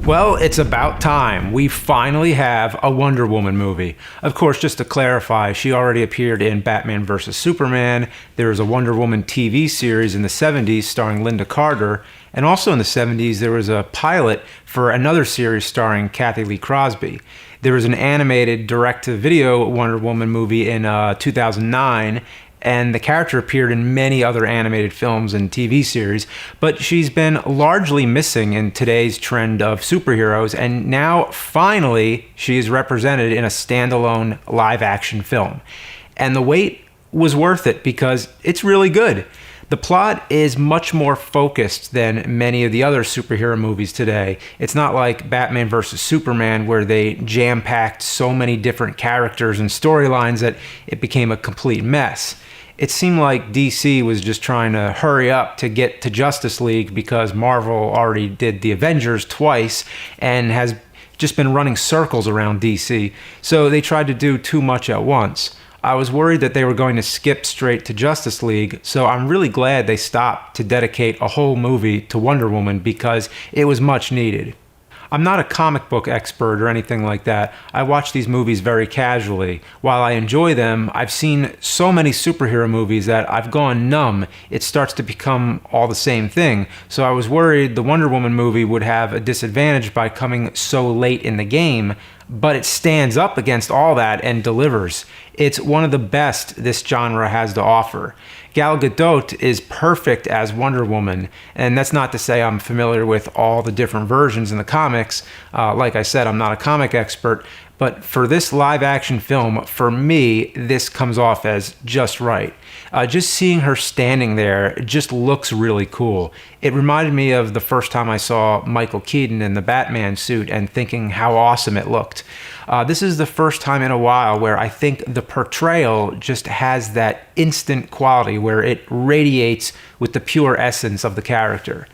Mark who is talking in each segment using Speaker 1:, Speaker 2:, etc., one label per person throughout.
Speaker 1: Well, it's about time. We finally have a Wonder Woman movie. Of course, just to clarify, she already appeared in Batman vs. Superman. There was a Wonder Woman TV series in the 70s starring Linda Carter. And also in the 70s, there was a pilot for another series starring Kathy Lee Crosby. There was an animated direct-to-video Wonder Woman movie in 2009. And the character appeared in many other animated films and TV series, but she's been largely missing in today's trend of superheroes, and now, finally, she is represented in a standalone live-action film. And the wait was worth it because it's really good. The plot is much more focused than many of the other superhero movies today. It's not like Batman vs. Superman where they jam-packed so many different characters and storylines that it became a complete mess. It seemed like DC was just trying to hurry up to get to Justice League because Marvel already did the Avengers twice and has just been running circles around DC, so they tried to do too much at once. I was worried that they were going to skip straight to Justice League, so I'm really glad they stopped to dedicate a whole movie to Wonder Woman because it was much needed. I'm not a comic book expert or anything like that. I watch these movies very casually. While I enjoy them, I've seen so many superhero movies that I've gone numb. It starts to become all the same thing. So I was worried the Wonder Woman movie would have a disadvantage by coming so late in the game, but it stands up against all that and delivers. It's one of the best this genre has to offer. Gal Gadot is perfect as Wonder Woman, and that's not to say I'm familiar with all the different versions in the comics. Like I said, I'm not a comic expert, but for this live-action film, for me, this comes off as just right. Just seeing her standing there just looks really cool. It reminded me of the first time I saw Michael Keaton in the Batman suit and thinking how awesome it looked. This is the first time in a while where I think the portrayal just has that instant quality where it radiates with the pure essence of the character.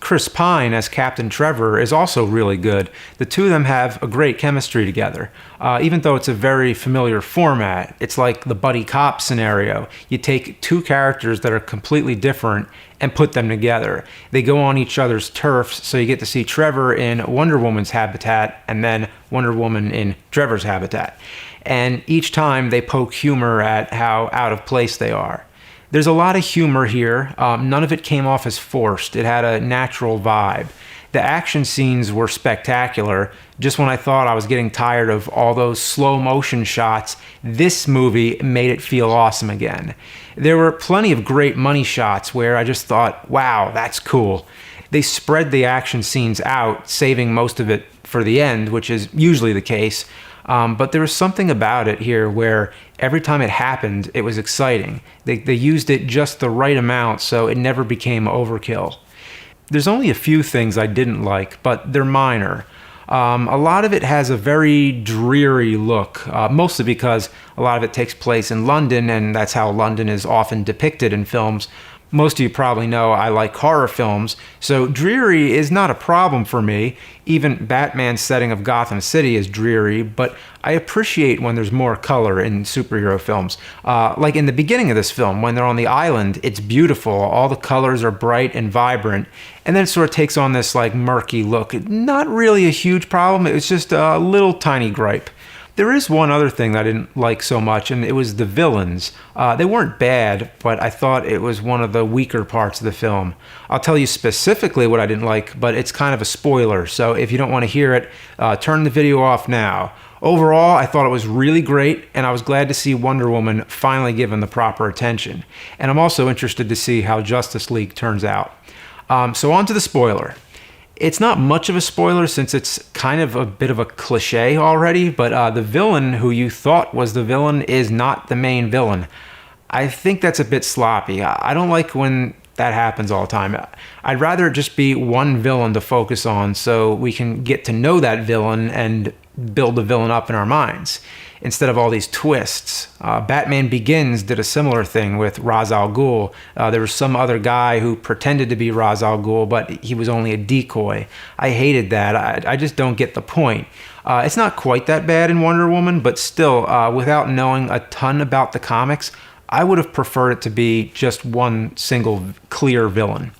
Speaker 1: Chris Pine as Captain Trevor is also really good. The two of them have a great chemistry together. Even though it's a very familiar format, it's like the buddy cop scenario. You take two characters that are completely different and put them together. They go on each other's turfs, so you get to see Trevor in Wonder Woman's habitat and then Wonder Woman in Trevor's habitat. And each time they poke humor at how out of place they are. There's a lot of humor here. None of it came off as forced. It had a natural vibe. The action scenes were spectacular. Just when I thought I was getting tired of all those slow motion shots, this movie made it feel awesome again. There were plenty of great money shots where I just thought, wow, that's cool. They spread the action scenes out, saving most of it for the end, which is usually the case. But there was something about it here where every time it happened, it was exciting. They used it just the right amount so it never became overkill. There's only a few things I didn't like, but they're minor. A lot of it has a very dreary look, mostly because a lot of it takes place in London, and that's how London is often depicted in films. Most of you probably know I like horror films, so dreary is not a problem for me. Even Batman's setting of Gotham City is dreary, but I appreciate when there's more color in superhero films. Like in the beginning of this film, when they're on the island, it's beautiful. All the colors are bright and vibrant, and then it sort of takes on this like murky look. Not really a huge problem, it's just a little tiny gripe. There is one other thing that I didn't like so much, and it was the villains. They weren't bad, but I thought it was one of the weaker parts of the film. I'll tell you specifically what I didn't like, but it's kind of a spoiler, so if you don't want to hear it, turn the video off now. Overall, I thought it was really great, and I was glad to see Wonder Woman finally given the proper attention. And I'm also interested to see how Justice League turns out. So on to the spoiler. It's not much of a spoiler since it's kind of a bit of a cliche already, but the villain who you thought was the villain is not the main villain. I think that's a bit sloppy. I don't like when that happens all the time. I'd rather it just be one villain to focus on so we can get to know that villain and build the villain up in our minds, instead of all these twists. Batman Begins did a similar thing with Ra's al Ghul. There was some other guy who pretended to be Ra's al Ghul, but he was only a decoy. I hated that. I just don't get the point. It's not quite that bad in Wonder Woman, but still, without knowing a ton about the comics, I would have preferred it to be just one single clear villain.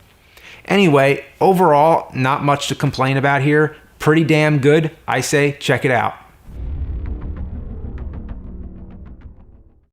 Speaker 1: Anyway, overall, not much to complain about here. Pretty damn good. I say check it out.